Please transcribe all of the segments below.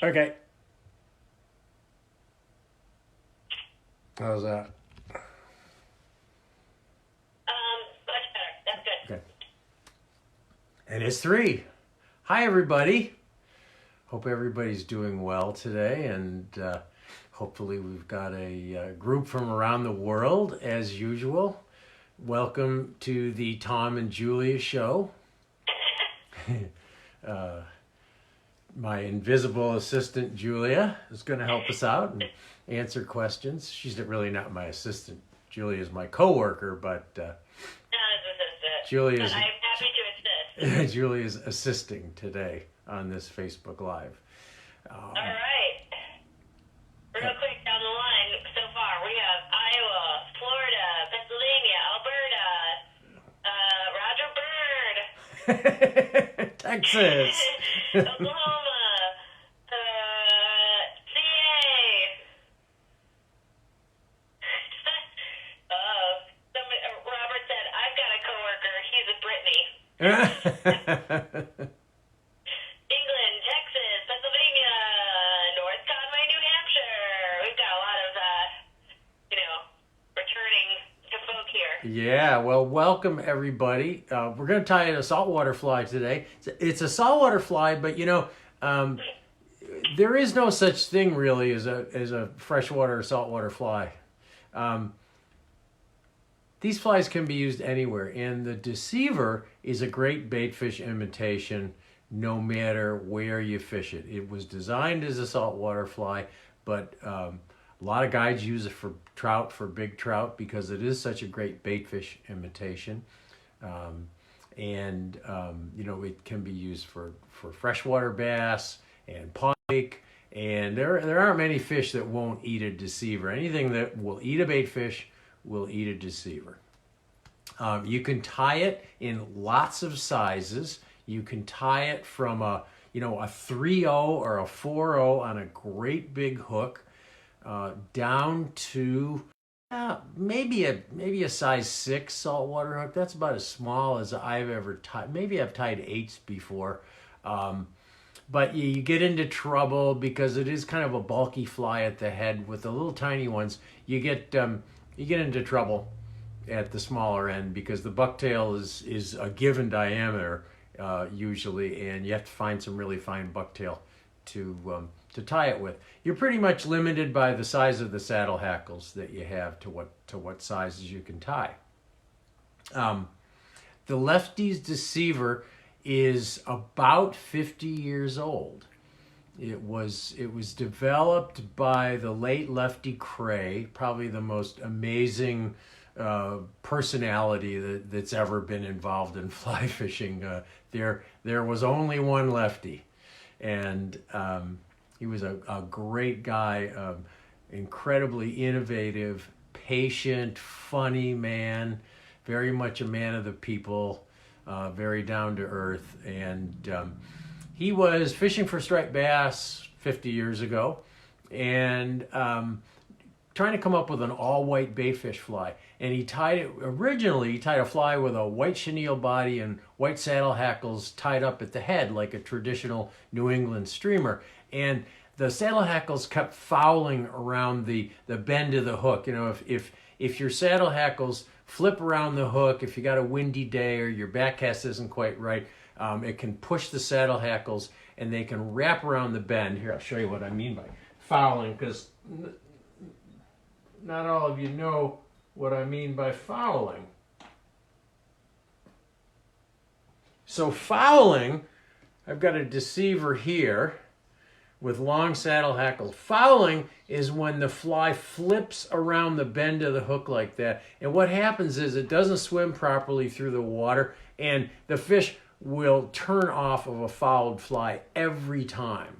Okay. How's that? Much better. That's good. Okay. And it's 3. Hi, everybody. Hope everybody's doing well today, and hopefully we've got a group from around the world, as usual. Welcome to the Tom and Julia show. My invisible assistant, Julia, is going to help us out and answer questions. She's really not my assistant. Julia is my coworker, but Julia is... I'm happy to assist. Julia is assisting today on this Facebook Live. All right. Real quick down the line, so far, we have Iowa, Florida, Pennsylvania, Alberta, Roger Bird, Texas. Oklahoma, CA. Robert said, I've got a coworker. He's a Brittany. England, Texas, Pennsylvania, North Conway, New Hampshire. We've got a lot of, returning to folk here. Yeah, well, welcome everybody. We're going to tie in a saltwater fly today. It's a saltwater fly, but there is no such thing really as a freshwater or saltwater fly. These flies can be used anywhere, and the Deceiver is a great baitfish imitation no matter where you fish it. It was designed as a saltwater fly, but a lot of guides use it for trout, for big trout, because it is such a great baitfish imitation. It can be used for freshwater bass and pike, and there aren't many fish that won't eat a Deceiver. Anything that will eat a baitfish will eat a Deceiver. You can tie it in lots of sizes. You can tie it from a 3-0 or a 4-0 on a great big hook down to maybe a size 6 saltwater hook. That's about as small as I've ever tied. Maybe I've tied 8s before. But you get into trouble because it is kind of a bulky fly at the head. With the little tiny ones, you get into trouble at the smaller end because the bucktail is a given diameter usually, and you have to find some really fine bucktail to tie it with. You're pretty much limited by the size of the saddle hackles that you have to what sizes you can tie. The Lefty's Deceiver is about 50 years old. It was developed by the late Lefty Cray, probably the most amazing personality that's ever been involved in fly fishing. There was only one Lefty, and he was a great guy, incredibly innovative, patient, funny man, very much a man of the people. Very down to earth, and he was fishing for striped bass 50 years ago, and trying to come up with an all-white baitfish fly. And he tied a fly with a white chenille body and white saddle hackles tied up at the head like a traditional New England streamer. And the saddle hackles kept fouling around the bend of the hook. If your saddle hackles flip around the hook, if you got a windy day or your backcast isn't quite right, it can push the saddle hackles and they can wrap around the bend. Here, I'll show you what I mean by fouling, because not all of you know what I mean by fouling. So fouling, I've got a Deceiver here with long saddle hackles. Fouling is when the fly flips around the bend of the hook like that. And what happens is it doesn't swim properly through the water, and the fish will turn off of a fouled fly every time.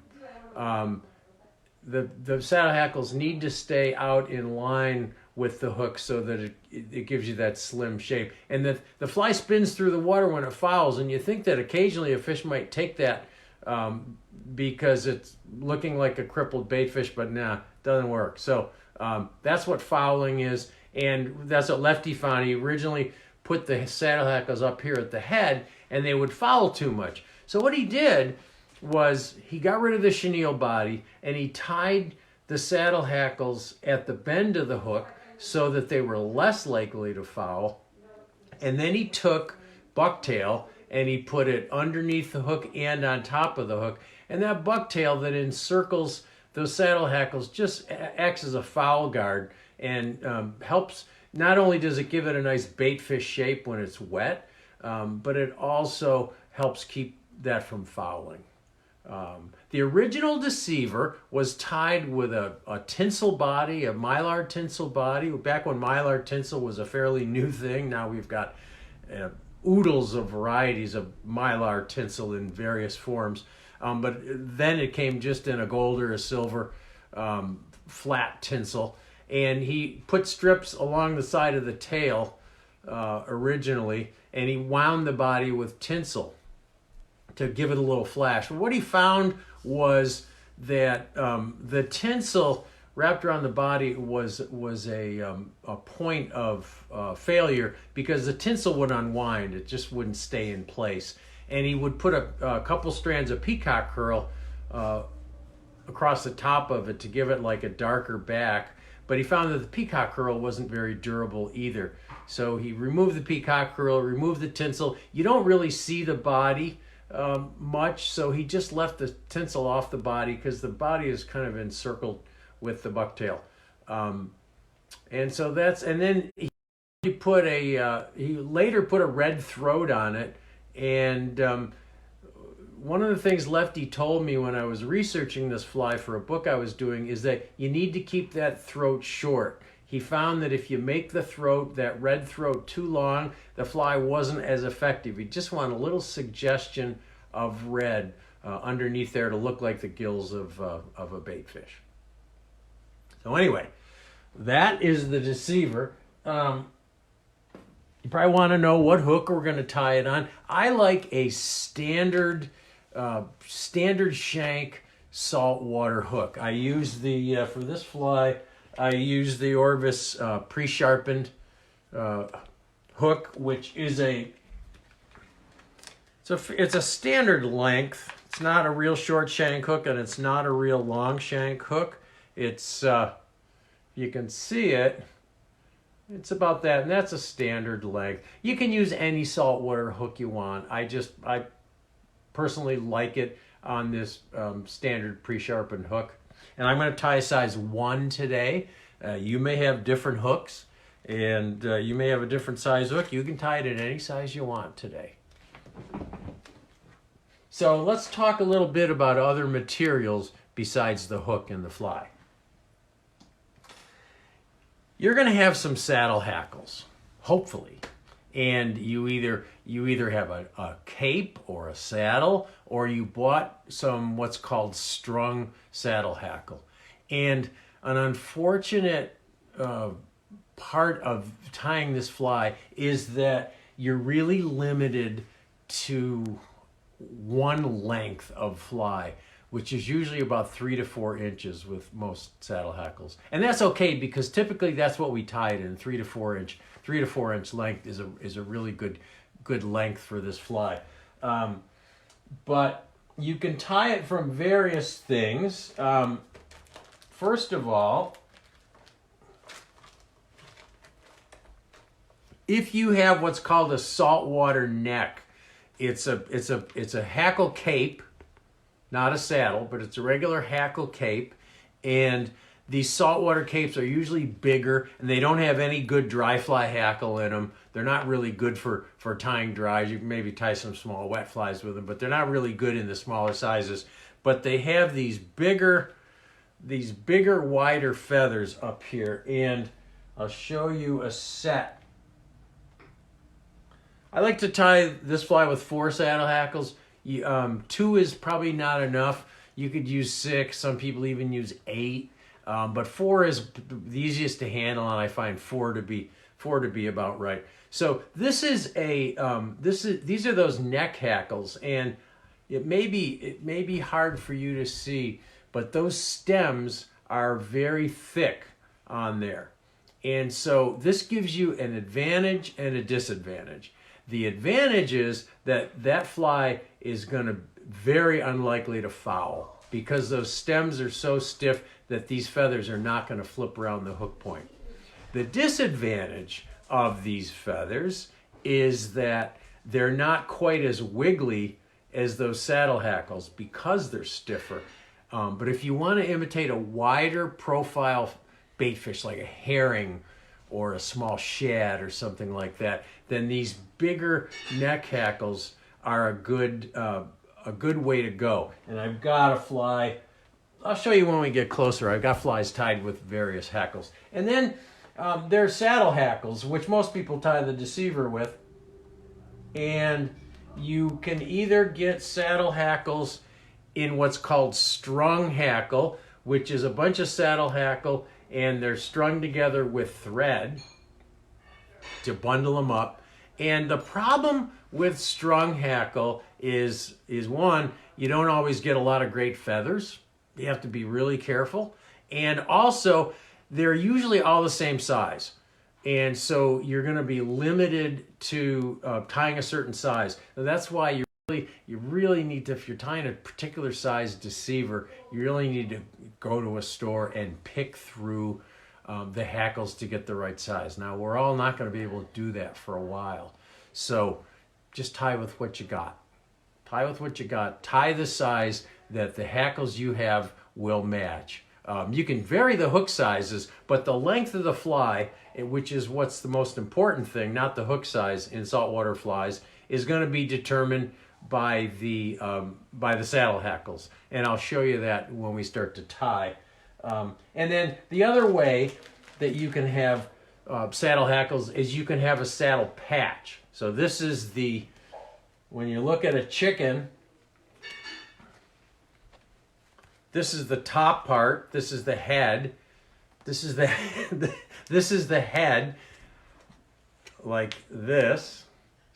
The saddle hackles need to stay out in line with the hook so that it gives you that slim shape. And the fly spins through the water when it fouls, and you think that occasionally a fish might take that because it's looking like a crippled baitfish, but nah, doesn't work. So that's what fouling is, and that's what Lefty found. He originally put the saddle hackles up here at the head, and they would foul too much. So what he did was he got rid of the chenille body and he tied the saddle hackles at the bend of the hook so that they were less likely to foul. And then he took bucktail and he put it underneath the hook and on top of the hook. And that bucktail that encircles those saddle hackles just acts as a foul guard and helps. Not only does it give it a nice bait fish shape when it's wet, but it also helps keep that from fouling. The original Deceiver was tied with a tinsel body, a mylar tinsel body. Back when mylar tinsel was a fairly new thing, now we've got oodles of varieties of mylar tinsel in various forms. But then it came just in a gold or a silver flat tinsel. And he put strips along the side of the tail originally, and he wound the body with tinsel to give it a little flash. But what he found was that the tinsel wrapped around the body was a point of failure because the tinsel would unwind. It just wouldn't stay in place. And he would put a couple strands of peacock curl across the top of it to give it like a darker back. But he found that the peacock curl wasn't very durable either. So he removed the peacock curl, removed the tinsel. You don't really see the body much, so he just left the tinsel off the body because the body is kind of encircled with the bucktail. And so that's, and then he later put a red throat on it. And one of the things Lefty told me when I was researching this fly for a book I was doing is that you need to keep that throat short. He found that if you make the throat, that red throat, too long, the fly wasn't as effective. You just want a little suggestion of red underneath there to look like the gills of a bait fish. So anyway, that is the Deceiver. You probably want to know what hook we're going to tie it on. I like a standard shank saltwater hook. I use for this fly, I use the Orvis pre-sharpened hook, which is it's a standard length. It's not a real short shank hook, and it's not a real long shank hook. It's you can see it. It's about that, and that's a standard length. You can use any saltwater hook you want. I personally like it on this standard pre-sharpened hook. And I'm going to tie a size 1 today. You may have different hooks, and you may have a different size hook. You can tie it at any size you want today. So let's talk a little bit about other materials besides the hook and the fly. You're going to have some saddle hackles, hopefully. And you either have a cape or a saddle, or you bought some what's called strung saddle hackle. And an unfortunate part of tying this fly is that you're really limited to one length of fly, which is usually about 3 to 4 inches with most saddle hackles. And that's okay because typically that's what we tie it in, 3 to 4 inch. 3 to 4 inch length is a really good length for this fly. But you can tie it from various things. First of all, if you have what's called a saltwater neck, it's a hackle cape, not a saddle, but it's a regular hackle cape. And these saltwater capes are usually bigger, and they don't have any good dry fly hackle in them. They're not really good for tying dries. You can maybe tie some small wet flies with them, but they're not really good in the smaller sizes. But they have these bigger, wider feathers up here, and I'll show you a set. I like to tie this fly with 4 saddle hackles. 2 is probably not enough. You could use 6. Some people even use 8. But 4 is the easiest to handle, and I find 4 to be about right. So this is these are those neck hackles, and it may be hard for you to see, but those stems are very thick on there, and so this gives you an advantage and a disadvantage. The advantage is that fly is going to very unlikely to foul because those stems are so stiff that these feathers are not going to flip around the hook point. The disadvantage of these feathers is that they're not quite as wiggly as those saddle hackles because they're stiffer. But if you want to imitate a wider profile bait fish like a herring or a small shad or something like that, then these bigger neck hackles are a good way to go. And I've got a fly. I'll show you when we get closer. I've got flies tied with various hackles. And then there's saddle hackles, which most people tie the Deceiver with. And you can either get saddle hackles in what's called strung hackle, which is a bunch of saddle hackle and they're strung together with thread to bundle them up. And the problem with strung hackle is one, you don't always get a lot of great feathers. You have to be really careful. And also, they're usually all the same size. And so you're going to be limited to tying a certain size. Now, that's why you really need to, if you're tying a particular size Deceiver, you really need to go to a store and pick through the hackles to get the right size. Now, we're all not going to be able to do that for a while. So just tie with what you got. Tie with what you got. Tie the size that the hackles you have will match. You can vary the hook sizes, but the length of the fly, which is what's the most important thing, not the hook size in saltwater flies, is going to be determined by the saddle hackles. And I'll show you that when we start to tie. And then the other way that you can have saddle hackles is you can have a saddle patch. So this is when you look at a chicken, this is the top part, this is the head, this is the this is the head, like this.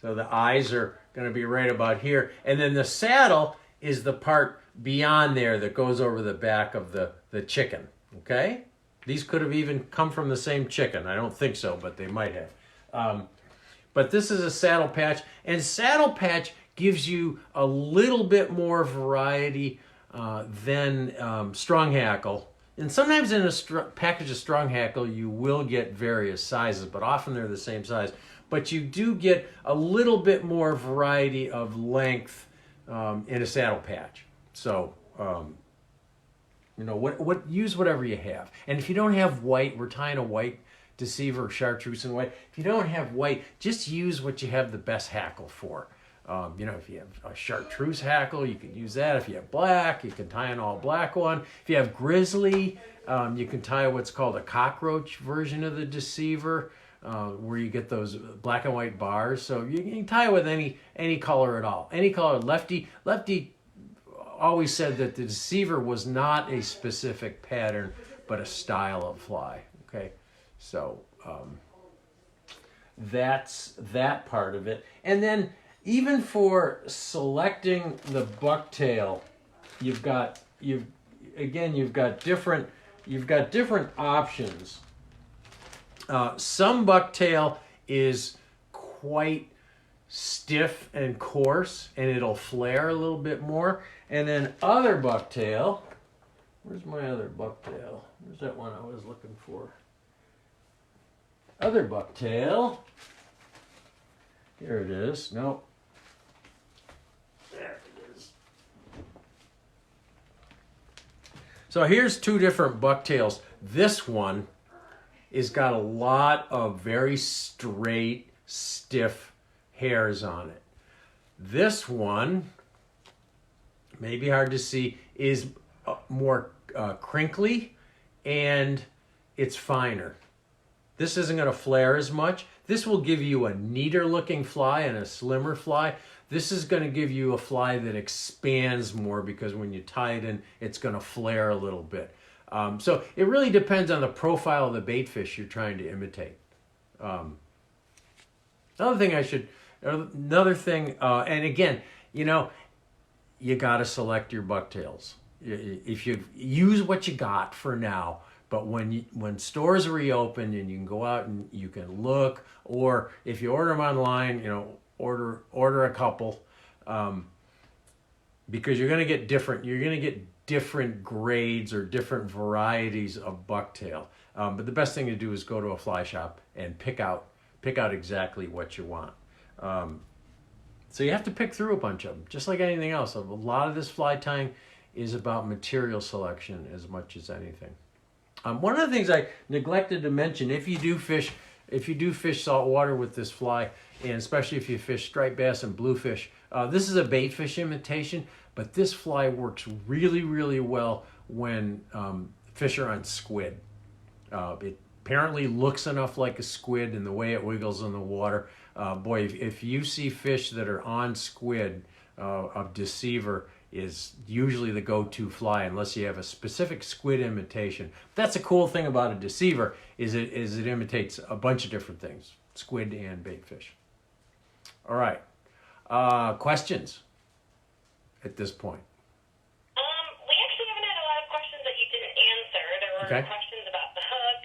So the eyes are going to be right about here. And then the saddle is the part beyond there that goes over the back of the chicken, okay? These could have even come from the same chicken. I don't think so, but they might have. But this is a saddle patch, and saddle patch gives you a little bit more variety than strung hackle. And sometimes in a package of strung hackle, you will get various sizes, but often they're the same size. But you do get a little bit more variety of length in a saddle patch. So, you know, use whatever you have. And if you don't have white, we're tying a white Deceiver, chartreuse and white. If you don't have white, just use what you have the best hackle for. You know, if you have a chartreuse hackle, you can use that. If you have black, you can tie an all black one. If you have grizzly, you can tie what's called a cockroach version of the Deceiver, where you get those black and white bars. So you can tie it with any color at all. Any color. Lefty always said that the Deceiver was not a specific pattern, but a style of fly. Okay, so that's that part of it. And then even for selecting the bucktail, you've got different options. Some bucktail is quite stiff and coarse, and it'll flare a little bit more. And then other bucktail, where's my other bucktail? Where's that one I was looking for? Other bucktail. Here it is. Nope. There it is. So here's two different bucktails. This one is got a lot of very straight, stiff hairs on it. This one, maybe hard to see, is more crinkly and it's finer. This isn't going to flare as much. This will give you a neater looking fly and a slimmer fly. This is going to give you a fly that expands more because when you tie it in, it's going to flare a little bit. So it really depends on the profile of the bait fish you're trying to imitate. Another thing, and again, you know, you got to select your bucktails. If you use what you got for now, but when stores reopen and you can go out and you can look, or if you order them online, you know, order a couple. because you're going to get different grades or different varieties of bucktail. But the best thing to do is go to a fly shop and pick out exactly what you want. So you have to pick through a bunch of them, just like anything else. A lot of this fly tying is about material selection as much as anything. One of the things I neglected to mention, if you do fish saltwater with this fly, and especially if you fish striped bass and bluefish, this is a bait fish imitation, but this fly works really, really well when fish are on squid. It apparently looks enough like a squid in the way it wiggles in the water. Boy, if you see fish that are on squid, a Deceiver is usually the go-to fly unless you have a specific squid imitation. That's a cool thing about a Deceiver is it imitates a bunch of different things, squid and bait fish. All right, questions at this point? We actually haven't had a lot of questions that you didn't answer. There were Okay. questions about the hook.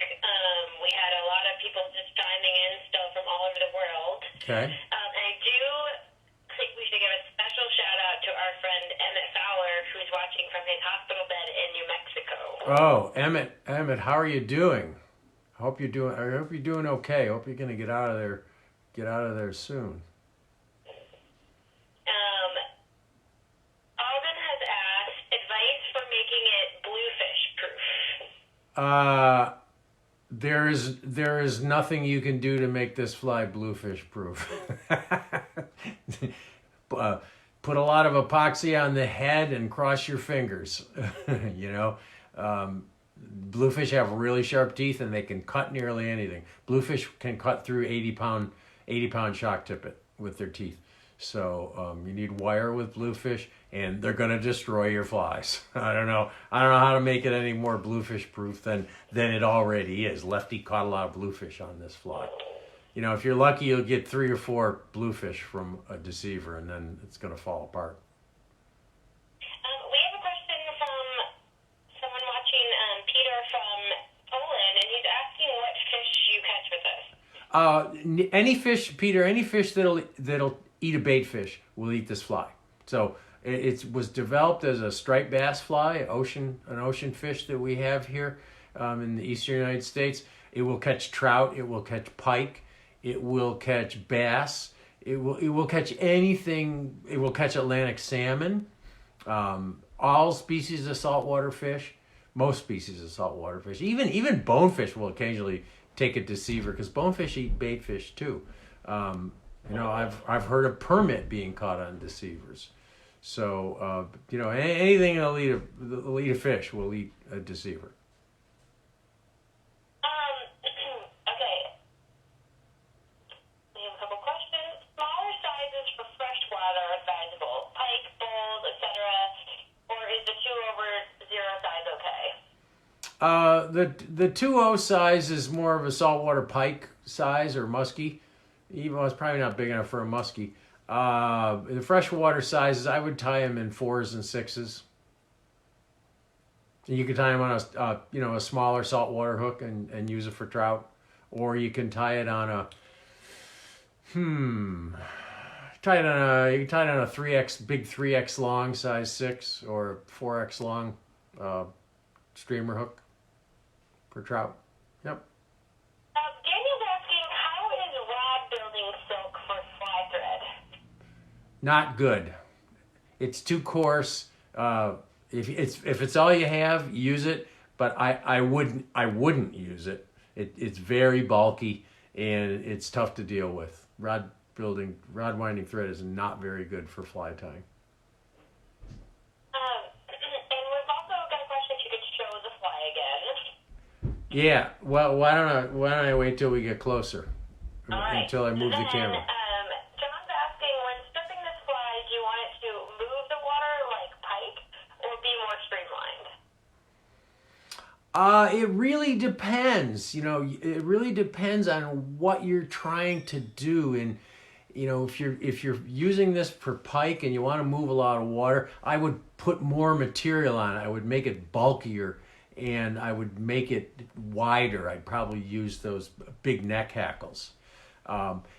We had a lot of people just chiming in still from all over the world. Okay. And I do think we should give a special shout out to our friend Emmett Fowler, who's watching from his hospital bed in New Mexico. Oh, Emmett, how are you doing? I hope you're doing okay. I hope you're gonna get out of there soon. Alden has asked advice for making it bluefish proof. There is nothing you can do to make this fly bluefish proof. Put a lot of epoxy on the head and cross your fingers. You know, bluefish have really sharp teeth and they can cut nearly anything. Bluefish can cut through 80-pound shock tippet with their teeth. So you need wire with bluefish, and they're gonna destroy your flies. I don't know how to make it any more bluefish proof than it already is. Lefty caught a lot of bluefish on this fly. You know, if you're lucky, you'll get 3 or 4 bluefish from a Deceiver, and then it's gonna fall apart. We have a question from someone watching, Peter from Poland, and he's asking what fish you catch with us. Any fish, Peter, any fish that'll eat a bait fish will eat this fly. So it was developed as a striped bass fly, an ocean fish that we have here in the eastern United States. It will catch trout. It will catch pike. It will catch bass. It will catch anything. It will catch Atlantic salmon. All species of saltwater fish. Most species of saltwater fish. Even bonefish will occasionally take a Deceiver because bonefish eat bait fish too. You know, I've heard of permit being caught on Deceivers. So you know, anything that'll eat a fish will eat a Deceiver. Okay. We have a couple questions. Smaller sizes for freshwater are advisable, pike, bulls, etc., or is the 2/0 size okay? The 2.0 size is more of a saltwater pike size or muskie. Even it's probably not big enough for a muskie. The freshwater sizes, I would tie them in 4s and 6s. You can tie them on a smaller saltwater hook and use it for trout, or you can tie it on a you can tie it on a 3x big 3x long size 6 or 4x long streamer hook for trout. Yep. Daniel's asking, how is rod building silk for fly thread? Not good. It's too coarse. If it's all you have, use it. But I wouldn't use it. It's very bulky and it's tough to deal with. Rod winding thread is not very good for fly tying. And we've also got a question if you could show the fly again. Yeah. Well, why don't I wait till we get closer? All right. Until I move the Then, camera. John's asking, when stripping this fly, do you want it to move the water like pike or be more streamlined? It really depends. You know, it really depends on what you're trying to do. And you know, if you're using this for pike and you want to move a lot of water, I would put more material on it. I would make it bulkier and I would make it wider. I'd probably use those big neck hackles.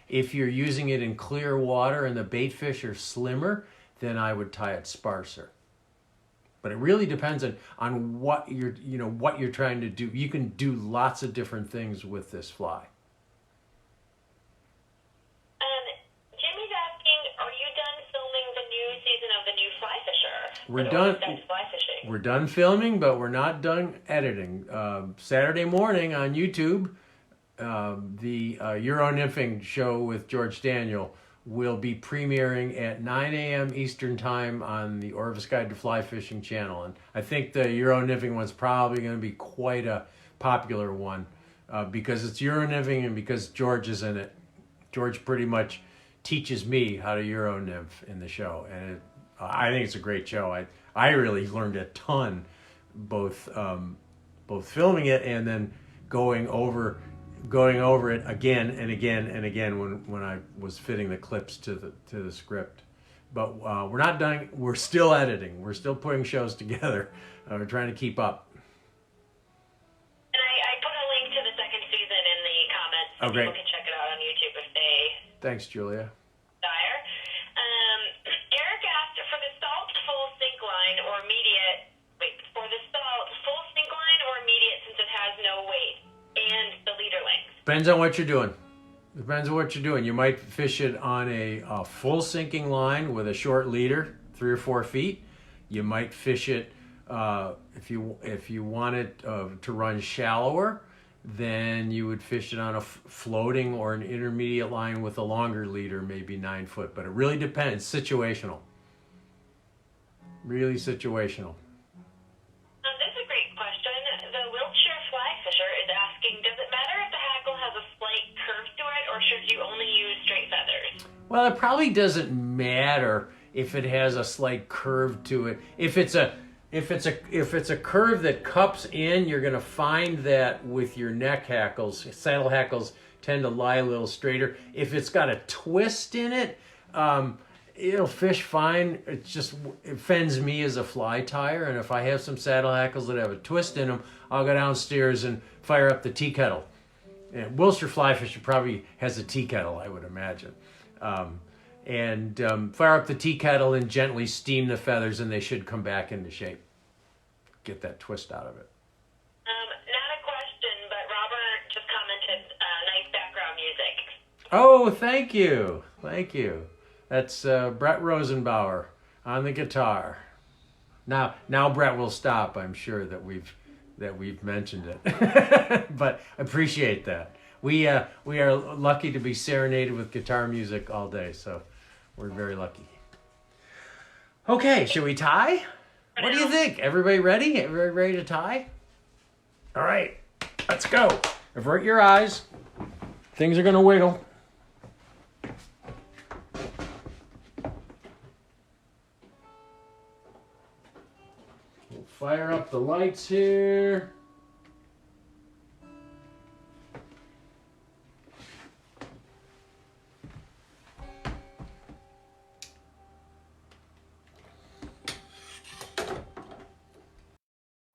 If you're using it in clear water and the bait fish are slimmer, then I would tie it sparser. But it really depends on what what you're trying to do. You can do lots of different things with this fly. Jimmy's asking, are you done filming the new season of The New Fly Fisher? We're done. Fly fishing? We're done filming, but we're not done editing. Saturday morning on YouTube, the Euro nymphing show with George Daniel will be premiering at 9 a.m. Eastern Time on the Orvis Guide to Fly Fishing channel. And I think the Euro nymphing one's probably going to be quite a popular one because it's Euro nymphing and because George is in it. George pretty much teaches me how to Euro nymph in the show. And I think it's a great show. I really learned a ton, both filming it and then going over it again and again and again when I was fitting the clips to the script. But we're not done. We're still editing. We're still putting shows together. We're trying to keep up. And I put a link to the second season in the comments so people can check it out on YouTube if they Thanks, Julia. desire. Eric asked, for the salt full sink line or immediate, for the salt full sink line or immediate since it has no weight and the leader length? Depends on what you're doing. Depends on what you're doing. You might fish it on a full sinking line with a short leader, 3 or 4 feet. You might fish it if you want it to run shallower, then you would fish it on a floating or an intermediate line with a longer leader, maybe 9 foot. But it really depends. Situational. Really situational. This is a great question. The Wiltshire Fly Fisher is asking, does it matter if the hackle has a slight curve to it, or should you only use straight feathers? Well, it probably doesn't matter if it has a slight curve to it. If it's a curve that cups in, you're going to find that with your neck hackles. Saddle hackles tend to lie a little straighter. If it's got a twist in it, it'll fish fine. It offends me as a fly tire, and if I have some saddle hackles that have a twist in them, I'll go downstairs and fire up the tea kettle. And Wiltshire Fly Fisher probably has a tea kettle, I would imagine. Fire up the tea kettle and gently steam the feathers, and they should come back into shape. Get that twist out of it. Not a question, but Robert just commented, nice background music. Oh, thank you. Thank you. That's Brett Rosenbauer on the guitar. Now Brett will stop. I'm sure that we've mentioned it, but appreciate that. We are lucky to be serenaded with guitar music all day, so we're very lucky. Okay, should we tie? What do you think? Everybody ready? Everybody ready to tie? All right, let's go. Avert your eyes. Things are gonna wiggle. We'll fire up the lights here.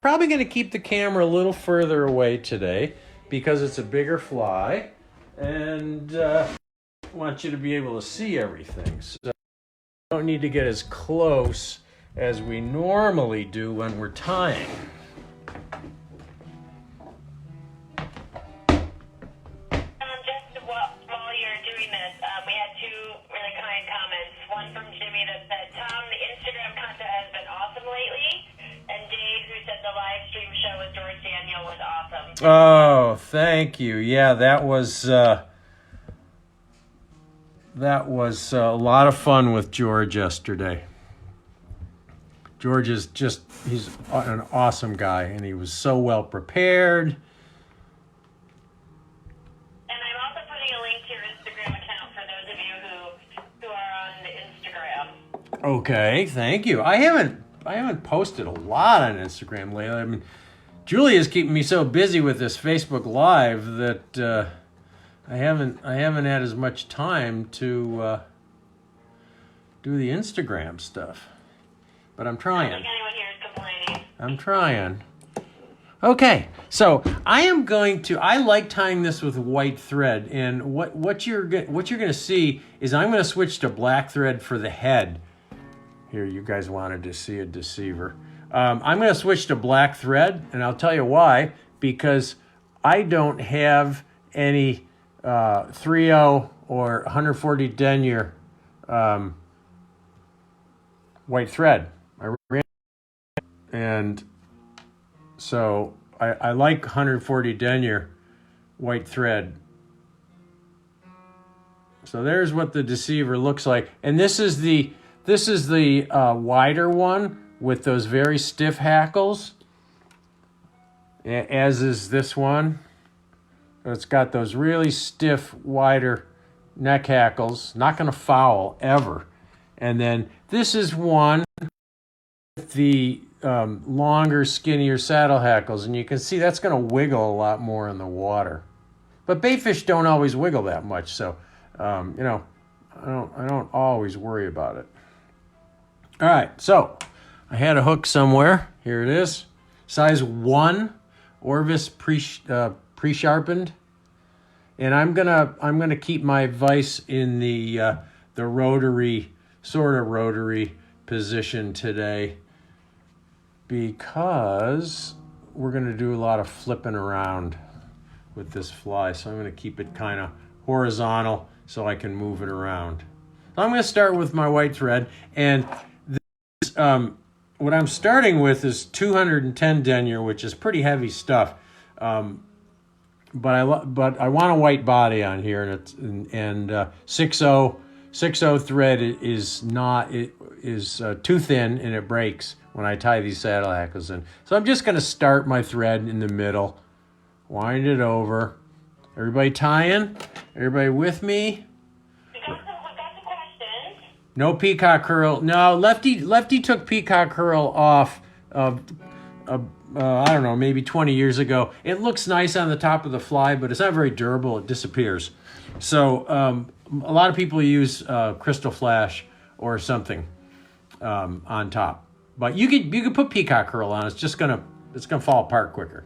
Probably going to keep the camera a little further away today because it's a bigger fly and I want you to be able to see everything. So I don't need to get as close as we normally do when we're tying. Just while you're doing this, we had 2 really kind comments. One from Jimmy that said, Tom, the Instagram content has been awesome lately. And Dave, who said the live stream show with George Daniel was awesome. Oh, thank you. Yeah, that was a lot of fun with George yesterday. George is he's an awesome guy, and he was so well prepared. And I'm also putting a link to your Instagram account for those of you who are on the Instagram. Okay, thank you. I haven't posted a lot on Instagram lately. I mean, Julia's keeping me so busy with this Facebook Live that I haven't had as much time to do the Instagram stuff. But I'm trying. I don't think anyone here is complaining. I'm trying. Okay, so I like tying this with white thread, and what you're gonna see is I'm gonna switch to black thread for the head. Here, you guys wanted to see a deceiver. I'm going to switch to black thread, and I'll tell you why. Because I don't have any 3/0 or 140 denier white thread. And so I like 140 denier white thread. So there's what the deceiver looks like. And this is the wider one with those very stiff hackles, as is this one. It's got those really stiff, wider neck hackles. Not going to foul ever. And then this is one with the longer, skinnier saddle hackles. And you can see that's going to wiggle a lot more in the water. But baitfish don't always wiggle that much. So, you know, I don't always worry about it. All right, so I had a hook somewhere. Here it is, size 1, Orvis pre-sharpened, and I'm gonna keep my vise in the rotary, sort of rotary position today, because we're gonna do a lot of flipping around with this fly. So I'm gonna keep it kind of horizontal so I can move it around. So I'm gonna start with my white thread, and what I'm starting with is 210 denier, which is pretty heavy stuff. But I want a white body on here, and it's 6/0 thread is too thin, and it breaks when I tie these saddle hackles in. So I'm just going to start my thread in the middle, wind it over. Everybody tying? Everybody with me? No peacock curl. No, Lefty took peacock curl off I don't know, maybe 20 years ago. It looks nice on the top of the fly, but it's not very durable. It disappears. So a lot of people use Krystal Flash or something on top. But you could put peacock curl on. It's gonna fall apart quicker.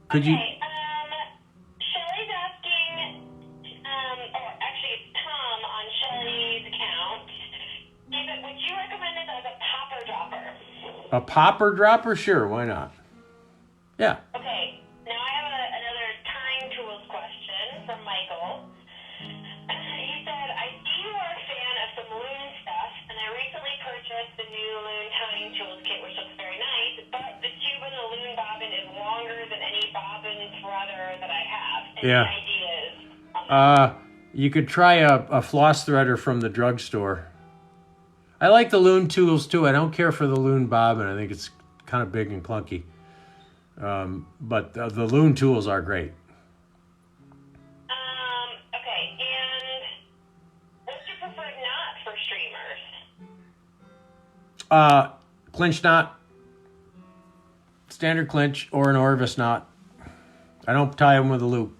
Could you? Shelly's asking, or actually it's Tom on Shelly's account. David, would you recommend this as a popper dropper? A popper dropper? Sure, why not? Yeah. Okay, now I have another tying tools question from Michael. He said, I see you are a fan of some loon stuff, and I recently purchased the new loon tying tools kit, which looks very nice, but the tube in the loon bobbin is longer than any bobbin threader that I have. Any ideas on that? You could try a floss threader from the drugstore. I like the loon tools too. I don't care for the loon bobbin. I think it's kind of big and clunky. But the loon tools are great. Okay, and what's your preferred knot for streamers? Clinch knot, standard clinch, or an Orvis knot. I don't tie them with a loop.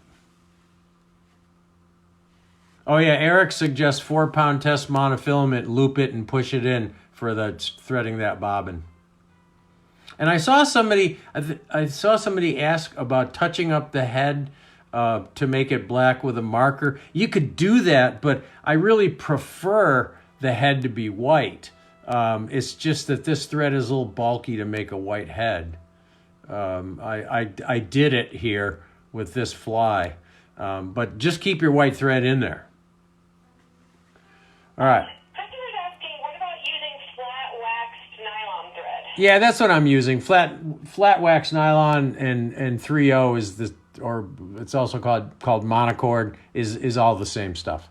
Oh yeah, Eric suggests 4-pound test monofilament, loop it and push it in for the threading that bobbin. And I saw somebody ask about touching up the head to make it black with a marker. You could do that, but I really prefer the head to be white. It's just that this thread is a little bulky to make a white head. I did it here with this fly, but just keep your white thread in there. All right. Customer's asking, what about using flat waxed nylon thread? Yeah, that's what I'm using. Flat wax nylon and 3/0 is the, or it's also called monocord, is all the same stuff.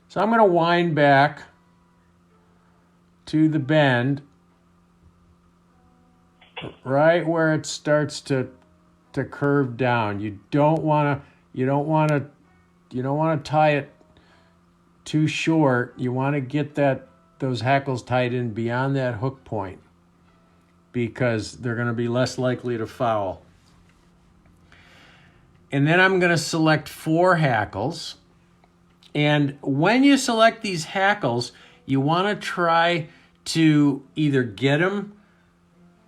So I'm going to wind back to the bend, right where it starts to curve down. You don't want to tie it too short. You want to get those hackles tied in beyond that hook point, because they're going to be less likely to foul. And then I'm going to select 4 hackles. And when you select these hackles, you want to try to either get them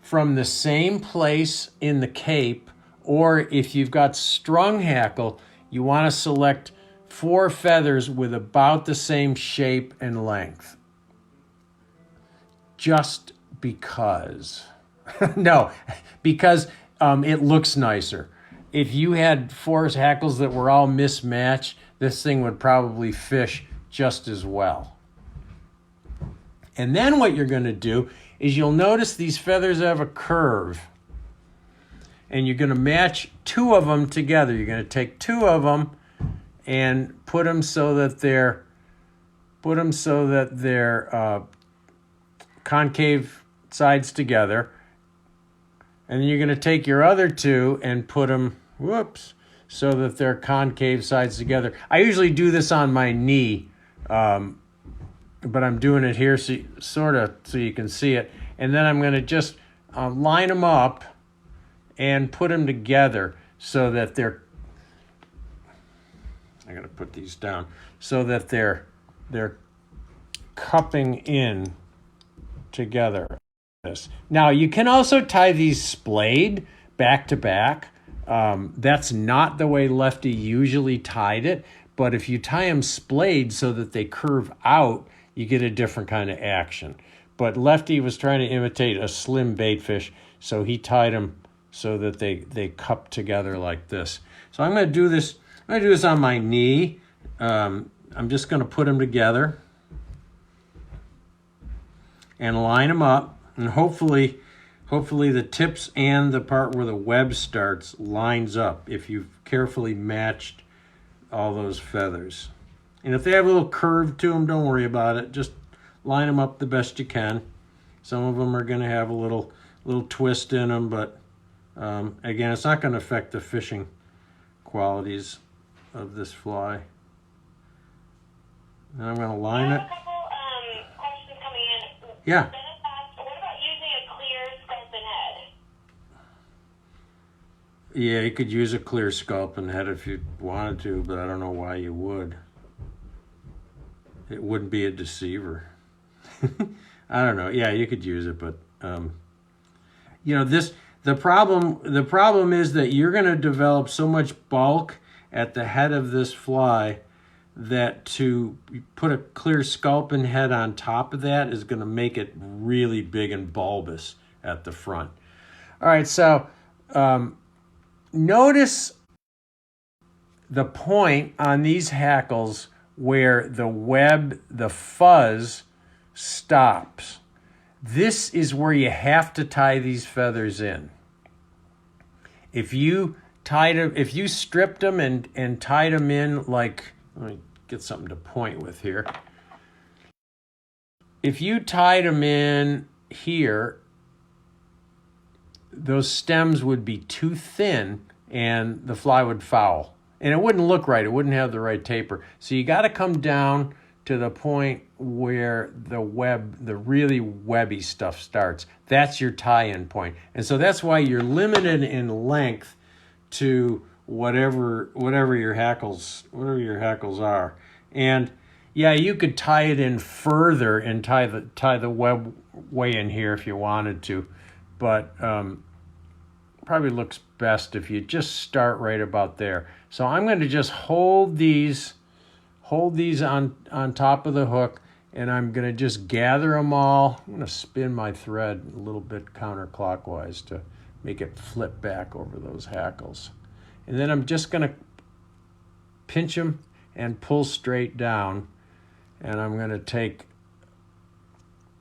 from the same place in the cape, or if you've got strung hackle, you want to select 4 feathers with about the same shape and length. Just because. No, because it looks nicer. If you had 4 hackles that were all mismatched, this thing would probably fish just as well. And then what you're going to do is you'll notice these feathers have a curve. And you're going to match 2 of them together. You're going to take 2 of them and put them so that they're concave sides together. And then you're going to take your other 2 and put them, so that they're concave sides together. I usually do this on my knee, but I'm doing it here so you can see it. And then I'm going to just line them up and put them together so that they're, I'm going to put these down, so that they're cupping in together. Now, you can also tie these splayed back to back. That's not the way Lefty usually tied it, but if you tie them splayed so that they curve out, you get a different kind of action. But Lefty was trying to imitate a slim baitfish, so he tied them so that they cup together like this. So I'm going to do this. I'm going to do this on my knee. I'm just going to put them together and line them up. And hopefully the tips and the part where the web starts lines up if you've carefully matched all those feathers. And if they have a little curve to them, don't worry about it. Just line them up the best you can. Some of them are going to have a little twist in them, but again, it's not going to affect the fishing qualities of this fly. And I'm going to line it. I have a couple questions coming in. Yeah. Yeah, you could use a clear sculpin head if you wanted to, but I don't know why you would. It wouldn't be a deceiver. I don't know. Yeah, you could use it, but the problem is that you're going to develop so much bulk at the head of this fly that to put a clear sculpin head on top of that is going to make it really big and bulbous at the front. All right, so notice the point on these hackles where the fuzz stops. This is where you have to tie these feathers in. If you stripped them and tied them in like, let me get something to point with here. If you tied them in here, those stems would be too thin and the fly would foul. And it wouldn't look right. It wouldn't have the right taper. So you got to come down to the point where the really webby stuff starts. That's your tie-in point. And so that's why you're limited in length to whatever your hackles are. And yeah, you could tie it in further and tie the web way in here if you wanted to, but probably looks best if you just start right about there. So I'm going to just hold these on top of the hook, and I'm going to just gather them all. I'm going to spin my thread a little bit counterclockwise to make it flip back over those hackles. And then I'm just going to pinch them and pull straight down, and I'm going to take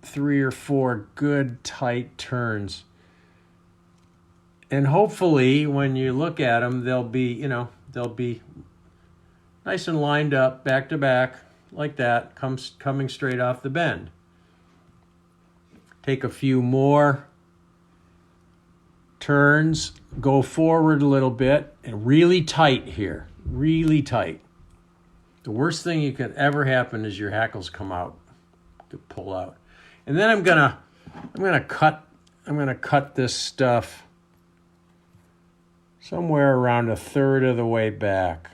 3 or 4 good tight turns. And hopefully when you look at them, they'll be nice and lined up back to back like that, coming straight off the bend. Take a few more turns, go forward a little bit, and really tight here, really tight. The worst thing you could ever happen is your hackles come out, to pull out. And then I'm gonna cut this stuff somewhere around 1/3 of the way back.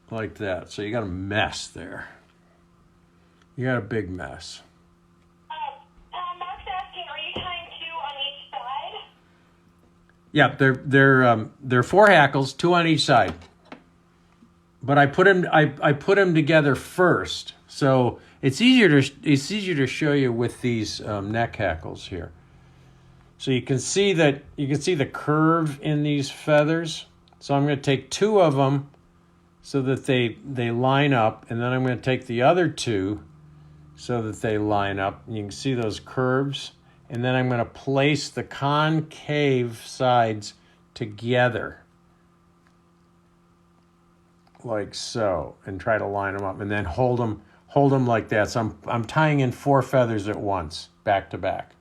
Like that. So you got a mess there. You got a big mess. Mark's asking, are you tying 2 on each side? Yeah, they're 4 hackles, 2 on each side. but I put them together first, so it's easier to show you with these neck hackles here. So you can see the curve in these feathers. So I'm going to take 2 of them so that they line up, and then I'm going to take the other 2 so that they line up. And you can see those curves, and then I'm going to place the concave sides together like so, and try to line them up, and then hold them like that. So I'm tying in 4 feathers at once, back to back.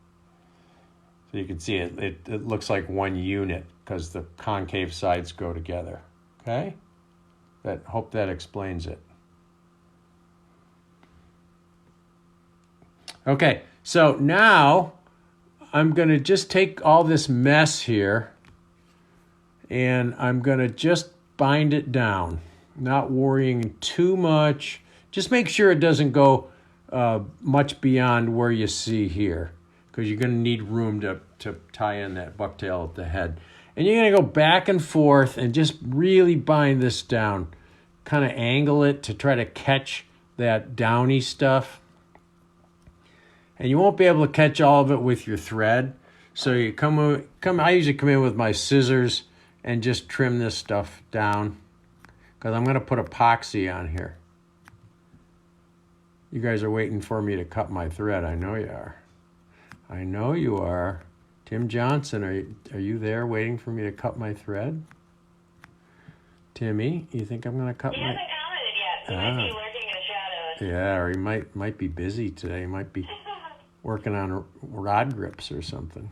So you can see it looks like one unit because the concave sides go together. Okay? Hope that explains it. Okay, so now I'm going to just take all this mess here and I'm going to just bind it down, not worrying too much. Just make sure it doesn't go much beyond where you see here, because you're going to need room to tie in that bucktail at the head. And you're going to go back and forth and just really bind this down. Kind of angle it to try to catch that downy stuff. And you won't be able to catch all of it with your thread. So you I usually come in with my scissors and just trim this stuff down, because I'm going to put epoxy on here. You guys are waiting for me to cut my thread. I know you are. I know you are. Tim Johnson, are you there waiting for me to cut my thread? Timmy, you think I'm going to cut He my... hasn't commented yet. He might be lurking in the shadows. Yeah, or he might be busy today. He might be working on rod grips or something.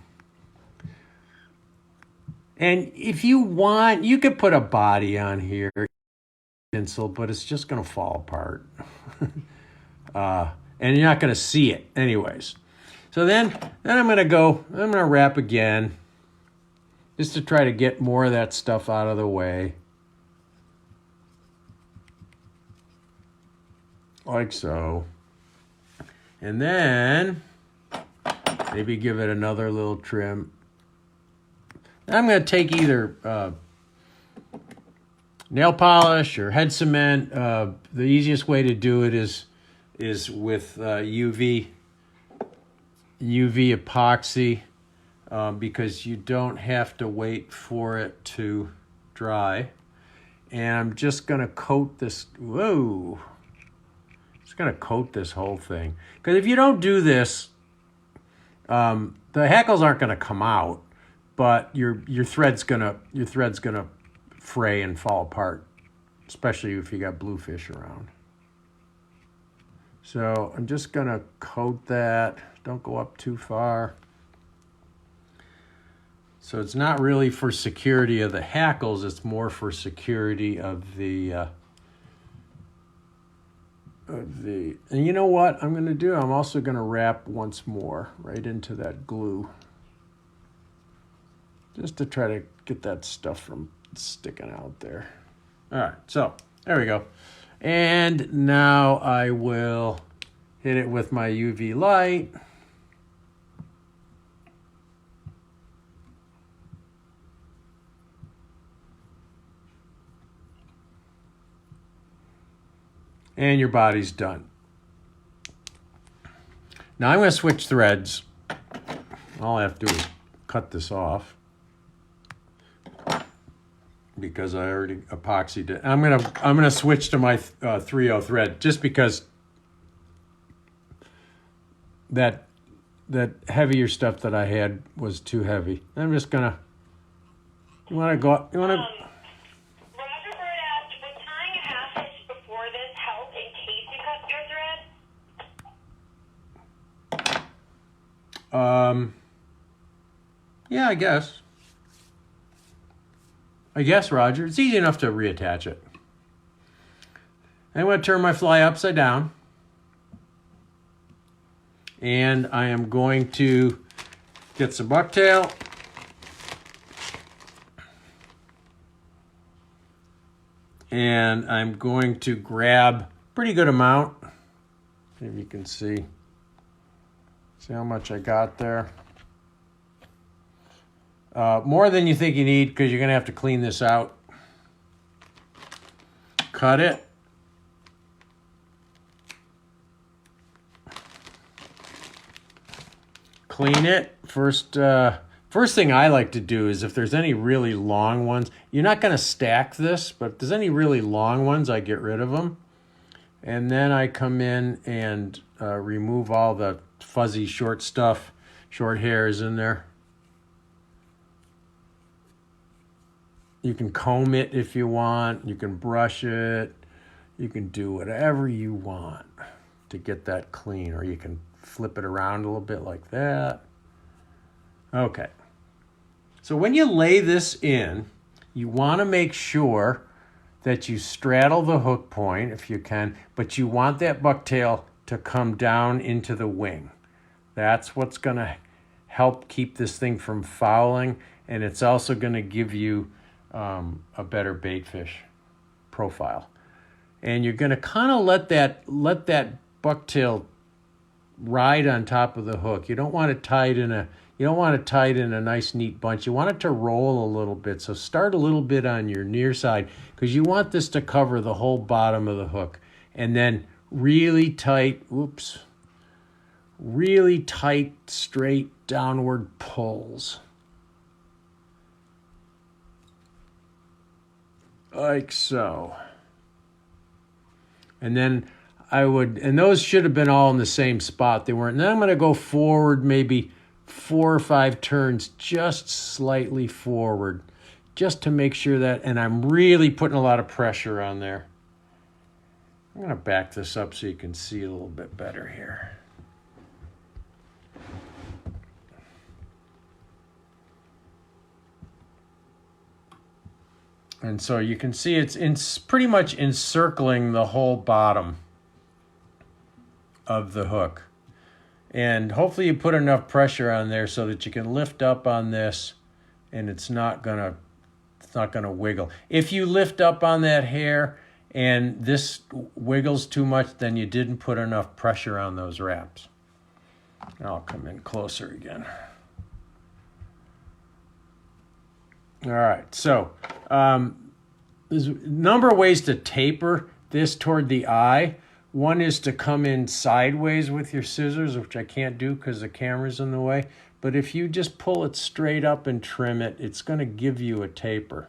And if you want, you could put a body on here, pencil, but it's just going to fall apart. And you're not going to see it anyways. So then I'm going to wrap again, just to try to get more of that stuff out of the way. Like so. And then maybe give it another little trim. I'm going to take either nail polish or head cement. The easiest way to do it is with UV epoxy, because you don't have to wait for it to dry. And I'm just going to coat this. Whoa. Just going to coat this whole thing. Because if you don't do this, the hackles aren't going to come out, but your thread's gonna fray and fall apart, especially if you got bluefish around. So I'm just gonna coat that. Don't go up too far. So it's not really for security of the hackles, it's more for security of the and you know what I'm gonna do? I'm also gonna wrap once more right into that glue, just to try to get that stuff from sticking out there. All right, so there we go. And now I will hit it with my UV light. And your body's done. Now I'm going to switch threads. All I have to do is cut this off, because I already epoxied it. I'm gonna switch to my 3/0 thread, just because that heavier stuff that I had was too heavy. I'm just gonna. You want to go? You want to? Roger Bird asked, would tying a half hitch before this help in case you cut your thread? Yeah, I guess, Roger. It's easy enough to reattach it. I'm going to turn my fly upside down. And I am going to get some bucktail. And I'm going to grab a pretty good amount. If you can see how much I got there. More than you think you need, because you're going to have to clean this out. cut it. Clean it. First thing I like to do is if there's any really long ones, you're not going to stack this, but if there's any really long ones, I get rid of them. And then I come in and remove all the fuzzy short stuff, short hairs in there. You can comb it if you want. You can brush it. You can do whatever you want to get that clean, or you can flip it around a little bit like that. Okay. So when you lay this in, you want to make sure that you straddle the hook point if you can, but you want that bucktail to come down into the wing. That's what's going to help keep this thing from fouling, and it's also going to give you a better baitfish profile. And you're going to kind of let that bucktail ride on top of the hook. You don't want it tied in a nice neat bunch. You want it to roll a little bit. So start a little bit on your near side because you want this to cover the whole bottom of the hook. And then really tight, really tight, straight downward pulls. Like so. And then and those should have been all in the same spot. They weren't. And then I'm going to go forward maybe 4 or 5 turns, just slightly forward, just to make sure that, and I'm really putting a lot of pressure on there. I'm going to back this up so you can see a little bit better here. And so you can see it's pretty much encircling the whole bottom of the hook. And hopefully you put enough pressure on there so that you can lift up on this and it's not gonna wiggle. If you lift up on that hair and this wiggles too much, then you didn't put enough pressure on those wraps. I'll come in closer again. All right, so there's a number of ways to taper this toward the eye. One is to come in sideways with your scissors, which I can't do because the camera's in the way. But if you just pull it straight up and trim it, it's going to give you a taper.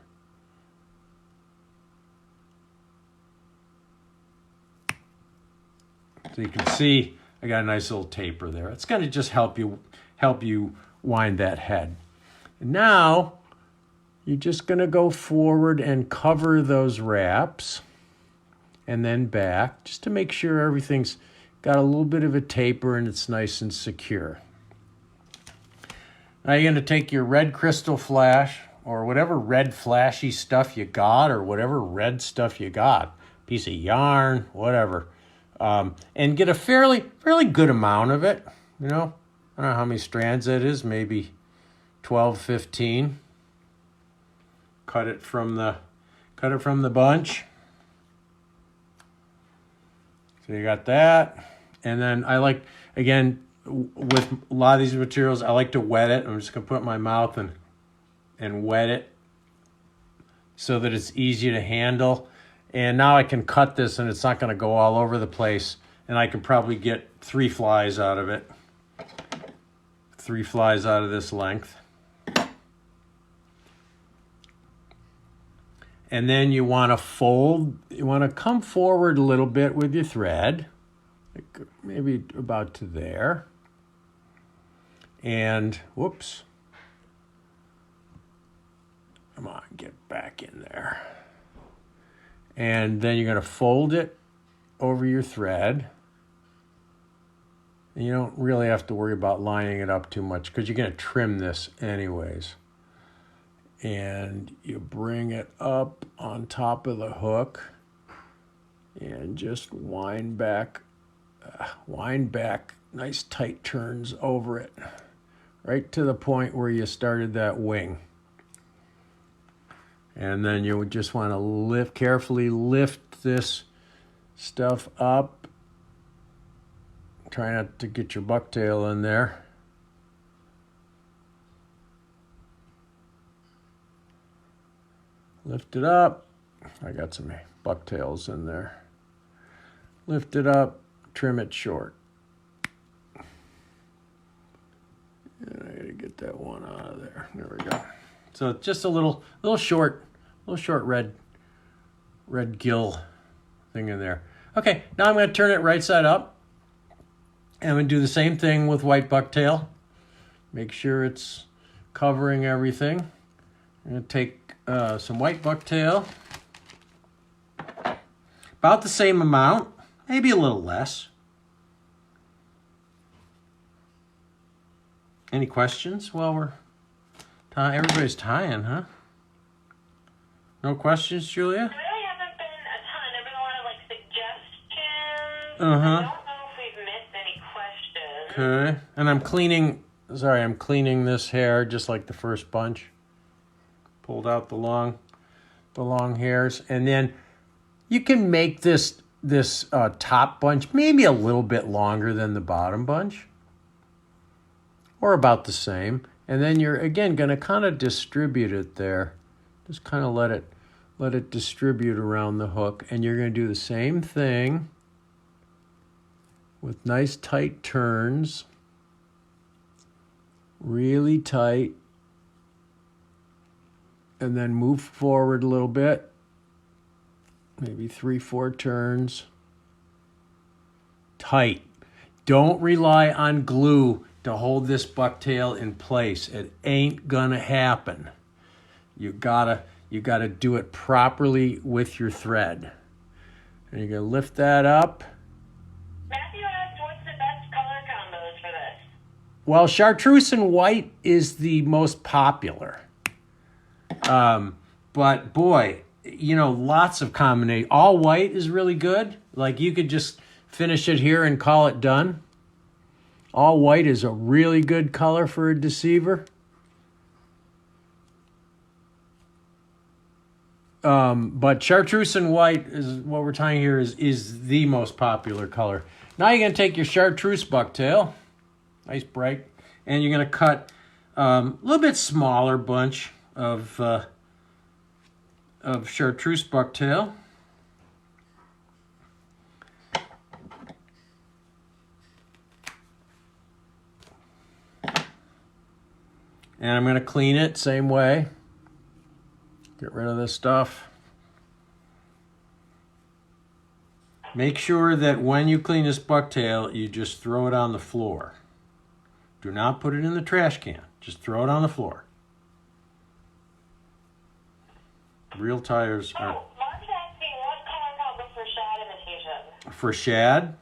So you can see I got a nice little taper there. It's going to just help you wind that head. And now you're just going to go forward and cover those wraps and then back just to make sure everything's got a little bit of a taper and it's nice and secure. Now you're going to take your red Krystal Flash or whatever red flashy stuff you got or whatever red stuff you got, piece of yarn, whatever, and get a fairly good amount of it. You know, I don't know how many strands that is, maybe 12, 15. Cut it from the bunch. So you got that. And then I like, again, with a lot of these materials, I like to wet it. I'm just going to put it in my mouth and wet it so that it's easy to handle. And now I can cut this and it's not going to go all over the place. And I can probably get 3 flies out of it. 3 flies out of this length. And then you want to come forward a little bit with your thread, like maybe about to there. And, whoops. Come on, get back in there. And then you're going to fold it over your thread. And you don't really have to worry about lining it up too much because you're going to trim this anyways. And you bring it up on top of the hook and just wind back, nice tight turns over it, right to the point where you started that wing. And then you would just want to carefully lift this stuff up. Try not to get your bucktail in there. Lift it up, I got some bucktails in there. Lift it up, trim it short. And I gotta get that one out of there. There we go. So just a little short red gill thing in there. Okay, now I'm gonna turn it right side up. And I'm gonna do the same thing with white bucktail. Make sure it's covering everything. I'm gonna take some white bucktail, about the same amount, maybe a little less. Any questions while we're tying? Everybody's tying, huh? No questions, Julia? There really hasn't been a ton. There have been a lot of like suggestions. Uh-huh. I don't know if we've missed any questions. Okay. And I'm cleaning this hair just like the first bunch. Pulled out the long hairs. And then you can make this top bunch maybe a little bit longer than the bottom bunch. Or about the same. And then you're, again, going to kind of distribute it there. Just kind of let it distribute around the hook. And you're going to do the same thing with nice tight turns. Really tight. And then move forward a little bit. Maybe 3-4 turns. Tight. Don't rely on glue to hold this bucktail in place. It ain't gonna happen. You gotta do it properly with your thread. And you're gonna lift that up. Matthew asked, what's the best color combos for this? Well, chartreuse and white is the most popular. But boy, lots of combination. All white is really good. Like you could just finish it here and call it done. All white is a really good color for a deceiver. But chartreuse and white is what we're tying here is the most popular color. Now you're going to take your chartreuse bucktail, nice bright, and you're going to cut a little bit smaller bunch of chartreuse bucktail. And I'm going to clean it same way. Get rid of this stuff. Make sure that when you clean this bucktail, you just throw it on the floor. Do not put it in the trash can. Just throw it on the floor. Real tires are... Mark's asking what color combo for shad imitation? For shad?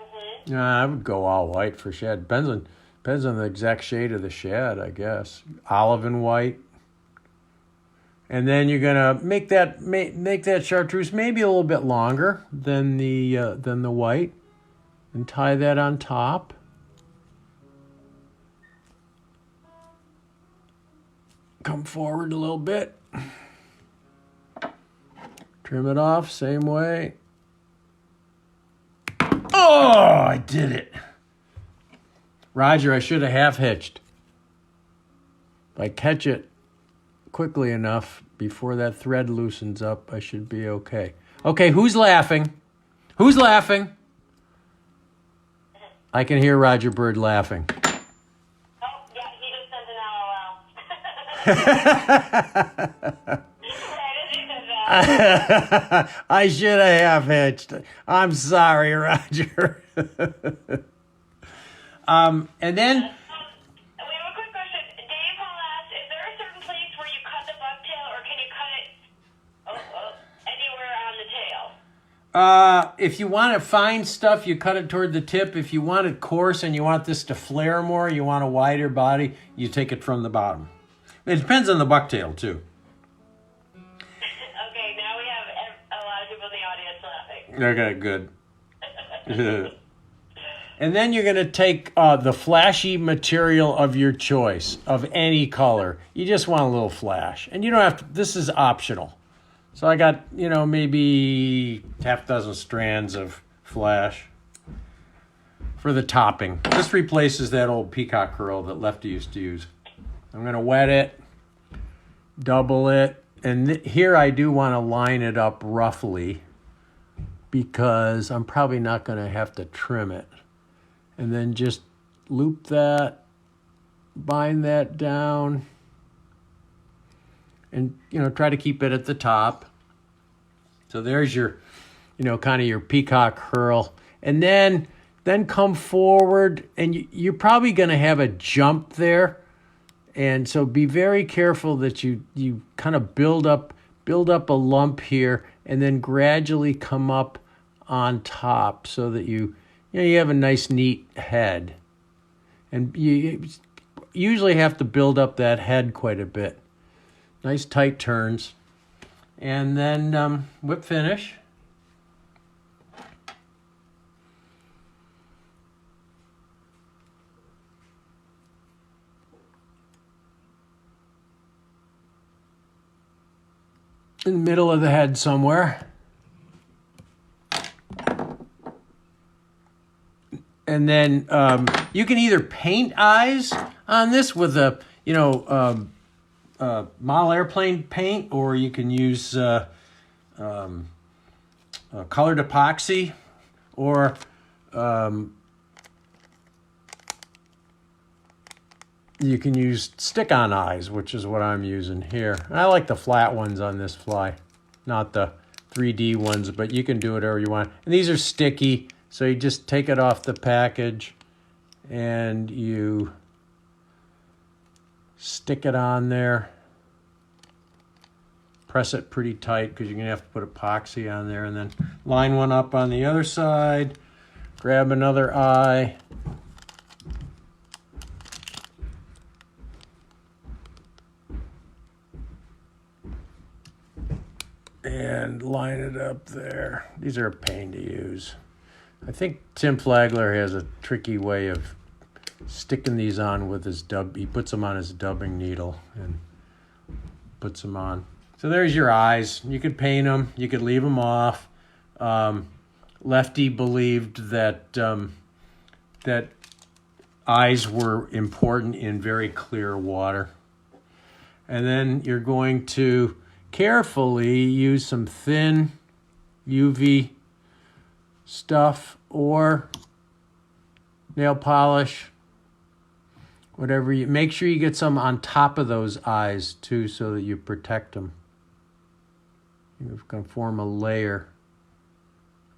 Mm-hmm. I would go all white for shad. Depends on the exact shade of the shad, I guess. Olive and white. And then you're gonna make that chartreuse maybe a little bit longer than the white, and tie that on top. Come forward a little bit. Trim it off, same way. Oh, I did it. Roger, I should have half hitched. If I catch it quickly enough before that thread loosens up, I should be okay. Okay, who's laughing? Who's laughing? I can hear Roger Bird laughing. Oh, yeah, he just sent an LOL. I should have half hitched. I'm sorry, Roger. And then... We have a quick question. Dave Hall asked, is there a certain place where you cut the bucktail, or can you cut it anywhere on the tail? If you want to fine stuff, you cut it toward the tip. If you want it coarse and you want this to flare more, you want a wider body, you take it from the bottom. It depends on the bucktail, too. Okay, now we have a lot of people in the audience laughing. Okay, good. And then you're going to take the flashy material of your choice, of any color. You just want a little flash. And you don't have to, this is optional. So I got, maybe half dozen strands of flash for the topping. This replaces that old peacock curl that Lefty used to use. I'm going to wet it, double it, here I do want to line it up roughly because I'm probably not going to have to trim it. And then just loop that, bind that down, and, try to keep it at the top. So there's your, kind of your peacock herl. And then come forward, and you're probably going to have a jump there. And so be very careful that you kind of build up a lump here and then gradually come up on top so that you have a nice neat head. And you usually have to build up that head quite a bit. Nice tight turns. And then whip finish. In the middle of the head somewhere. And then you can either paint eyes on this with a, model airplane paint, or you can use colored epoxy, or you can use stick-on eyes, which is what I'm using here. I like the flat ones on this fly, not the 3D ones, but you can do whatever you want. And these are sticky, so you just take it off the package and you stick it on there. Press it pretty tight because you're going to have to put epoxy on there, and then line one up on the other side. Grab another eye. And line it up there. These are a pain to use. I think Tim Flagler has a tricky way of sticking these on with his he puts them on his dubbing needle and puts them on. So there's your eyes. You could paint them. You could leave them off. Lefty believed that that eyes were important in very clear water. And then you're going to carefully use some thin UV stuff or nail polish, whatever. Make sure you get some on top of those eyes too, so that you protect them. You're going to form a layer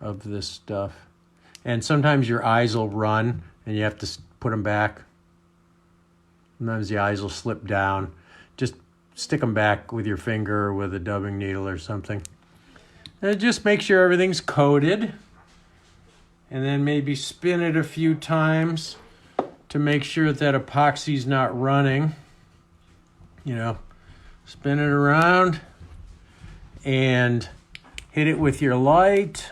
of this stuff. And sometimes your eyes will run and you have to put them back. Sometimes the eyes will slip down. Just stick them back with your finger or with a dubbing needle or something. And just make sure everything's coated. And then maybe spin it a few times to make sure that epoxy's not running. Spin it around and hit it with your light.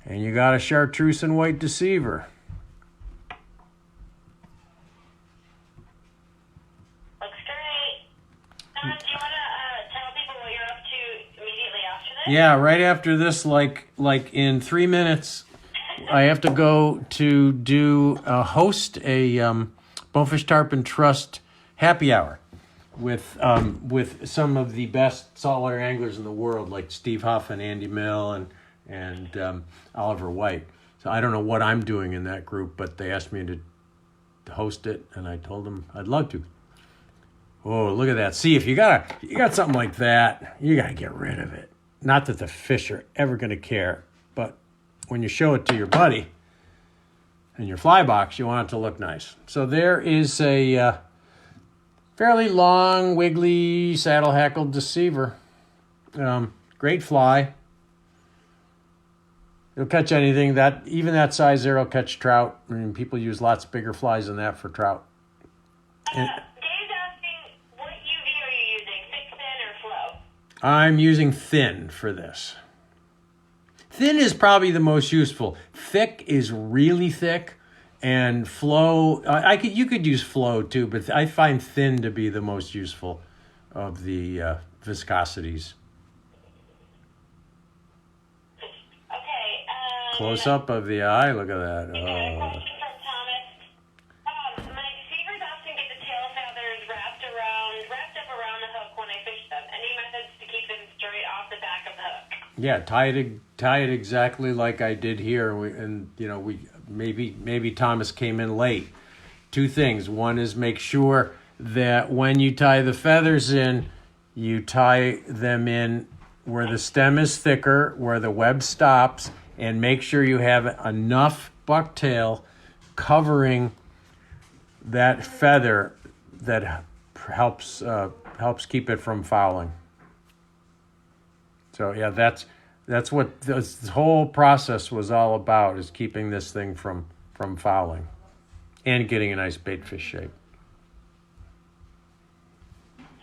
And you got a chartreuse and white deceiver. Looks great. Do you want to tell people what you're up to immediately after this? Yeah, right after this, like in 3 minutes, I have to go to host a Bonefish Tarpon Trust happy hour with some of the best saltwater anglers in the world, like Steve Huff and Andy Mill and Oliver White. So I don't know what I'm doing in that group, but they asked me to host it, and I told them I'd love to. Oh, look at that. See, if you got something like that, you got to get rid of it. Not that the fish are ever going to care, but when you show it to your buddy in your fly box, you want it to look nice. So there is a fairly long, wiggly, saddle-hackled deceiver. Great fly. It'll catch anything. Even that size there will catch trout. I mean, people use lots bigger flies than that for trout. Dave's asking, what UV are you using, thick, thin, or flow? I'm using thin for this. Thin is probably the most useful. Thick is really thick, and flow, you could use flow too, but I find thin to be the most useful of the viscosities. Okay. Close up of the eye. Look at that. We got a question from Thomas. My Yeah, tie it exactly like I did here. We maybe Thomas came in late. Two things. One is make sure that when you tie the feathers in, you tie them in where the stem is thicker, where the web stops, and make sure you have enough bucktail covering that feather that helps keep it from fouling. So yeah, that's what this whole process was all about, is keeping this thing from fouling and getting a nice bait fish shape.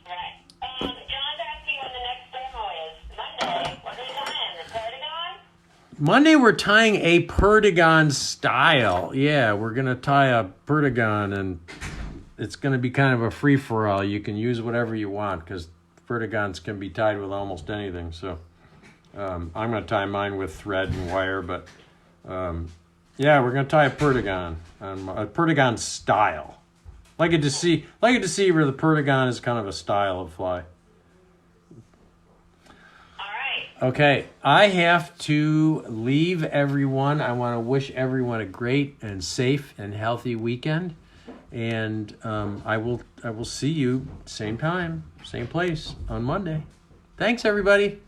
Right. John's asking when the next demo is. Monday. What are you tying? The Perdigon? Monday we're tying a Perdigon style. Yeah, we're gonna tie a Perdigon, and it's gonna be kind of a free for all. You can use whatever you want because Perdigons can be tied with almost anything. So I'm gonna tie mine with thread and wire, but yeah, we're gonna tie a Perdigon, a Perdigon style, like a Deceiver. The Perdigon is kind of a style of fly. Okay, I have to leave everyone. I want to wish everyone a great and safe and healthy weekend, and I will see you same time, same place on Monday. Thanks, everybody.